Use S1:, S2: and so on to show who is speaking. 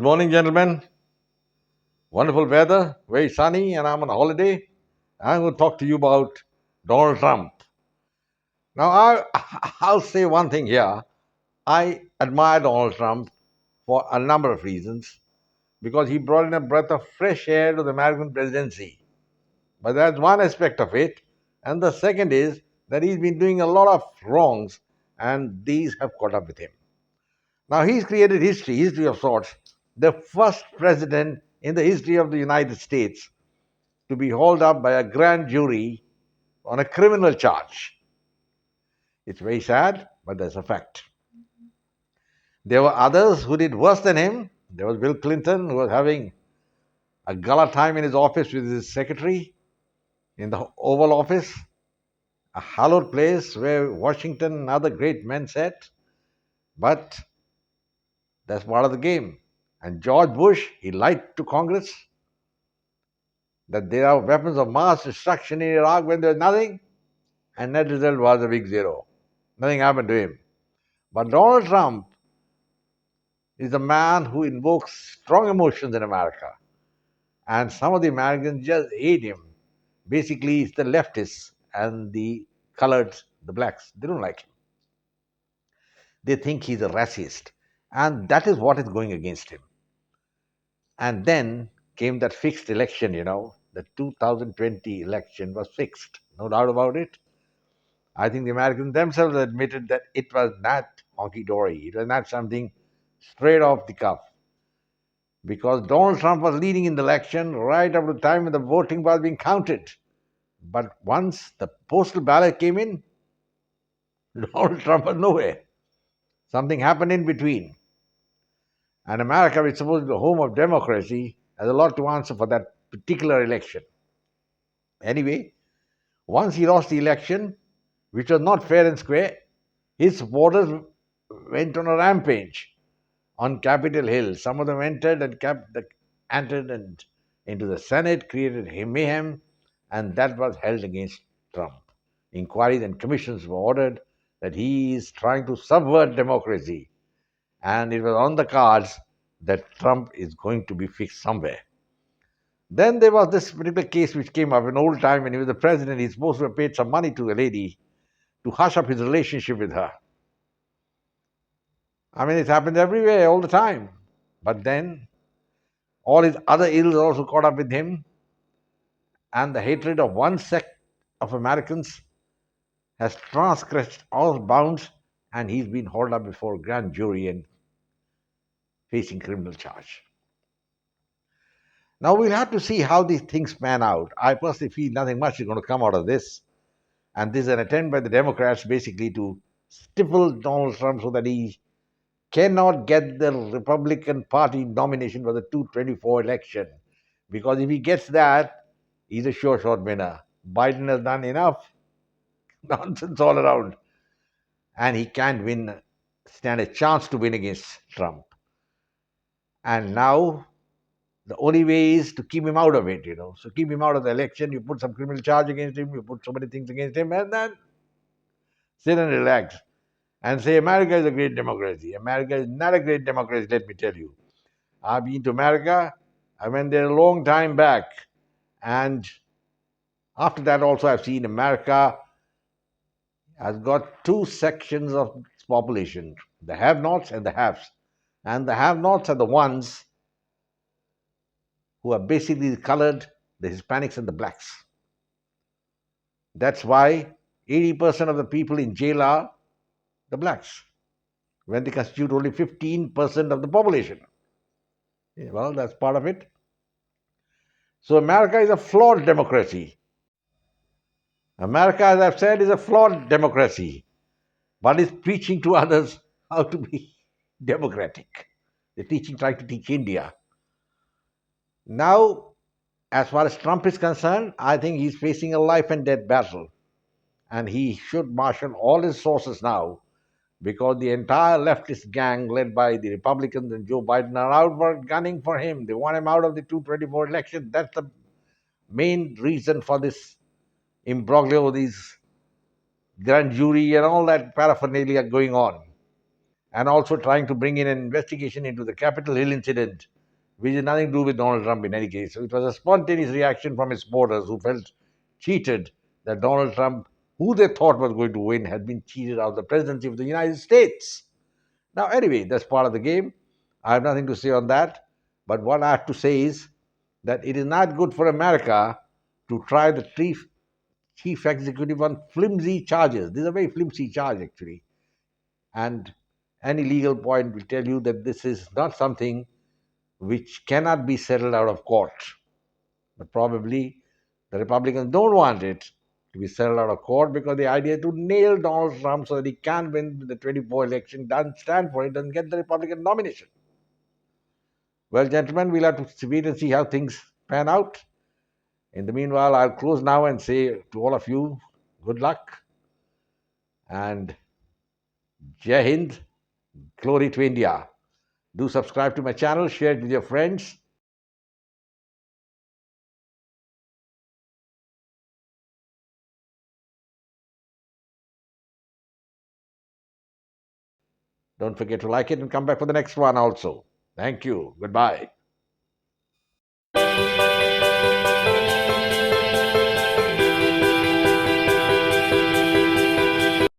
S1: morning, gentlemen. Wonderful weather, very sunny, and I'm on a holiday. I'm going to talk to you about Donald Trump. Now, I'll say one thing here. I admire Donald Trump for a number of reasons because he brought in a breath of fresh air to the American presidency. But that's one aspect of it. And the second is that he's been doing a lot of wrongs, and these have caught up with him. Now, he's created history of sorts, the first president in the history of the United States to be hauled up by a grand jury on a criminal charge. It's very sad, but that's a fact. There were others who did worse than him. There was Bill Clinton, who was having a gala time in his office with his secretary in the Oval Office, a hallowed place where Washington and other great men sat. But that's part of the game. And George Bush, he lied to Congress that there are weapons of mass destruction in Iraq when there's nothing, and net result was a big zero. Nothing happened to him. But Donald Trump is a man who invokes strong emotions in America, and some of the Americans just hate him. Basically, it's the leftists and the colored, the blacks. They don't like him. They think he's a racist, and that is what is going against him. And then came that fixed election, the 2020 election was fixed, no doubt about it. I think the Americans themselves admitted that it was not honky dory. It was not something straight off the cuff. Because Donald Trump was leading in the election right up to the time when the voting was being counted. But once the postal ballot came in, Donald Trump was nowhere. Something happened in between. And America, which is supposed to be the home of democracy, has a lot to answer for that particular election. Anyway, once he lost the election, which was not fair and square, his supporters went on a rampage on Capitol Hill. Some of them entered and into the Senate, created mayhem, and that was held against Trump. Inquiries and commissions were ordered that he is trying to subvert democracy, and it was on the cards that Trump is going to be fixed somewhere. Then there was this particular case which came up in old time when he was the president. He's supposed to have paid some money to a lady to hush up his relationship with her. I mean, it happens everywhere, all the time. But then all his other ills also caught up with him, and the hatred of one sect of Americans has transgressed all bounds, and he's been hauled up before a grand jury and facing criminal charge. Now we'll have to see how these things pan out. I personally feel nothing much is going to come out of this. And this is an attempt by the Democrats basically to stifle Donald Trump so that he cannot get the Republican Party nomination for the 2024 election. Because if he gets that, he's a sure shot winner. Biden has done enough nonsense all around. And he can't stand a chance to win against Trump. And now the only way is to keep him out of it, So keep him out of the election. You put some criminal charge against him. You put so many things against him. And then sit and relax and say America is a great democracy. America is not a great democracy, let me tell you. I've been to America. I went there a long time back. And after that also I've seen America has got two sections of its population, the have-nots and the haves. And the have-nots are the ones who are basically the colored, the Hispanics and the blacks. That's why 80% of the people in jail are the blacks, when they constitute only 15% of the population. Yeah, well, that's part of it. So America is a flawed democracy. America, as I've said, is a flawed democracy, but is preaching to others how to be democratic. They're trying to teach India. Now, as far as Trump is concerned, I think he's facing a life and death battle. And he should marshal all his sources now, because the entire leftist gang led by the Republicans and Joe Biden are out for gunning for him. They want him out of the 2024 election. That's the main reason for this imbroglio, these grand jury and all that paraphernalia going on. And also trying to bring in an investigation into the Capitol Hill incident, which has nothing to do with Donald Trump in any case. So it was a spontaneous reaction from his supporters who felt cheated that Donald Trump, who they thought was going to win, had been cheated out of the presidency of the United States. Now, anyway, that's part of the game. I have nothing to say on that. But what I have to say is that it is not good for America to try the chief executive on flimsy charges. These are very flimsy charges, actually. And any legal point will tell you that this is not something which cannot be settled out of court. But probably the Republicans don't want it to be settled out of court because the idea is to nail Donald Trump so that he can't win the 24 election, doesn't stand for it, doesn't get the Republican nomination. Well, gentlemen, we'll have to wait and see how things pan out. In the meanwhile, I'll close now and say to all of you, good luck and Jai Hind, glory to India. Do subscribe to my channel, share it with your friends. Don't forget to like it and come back for the next one also. Thank you. Goodbye.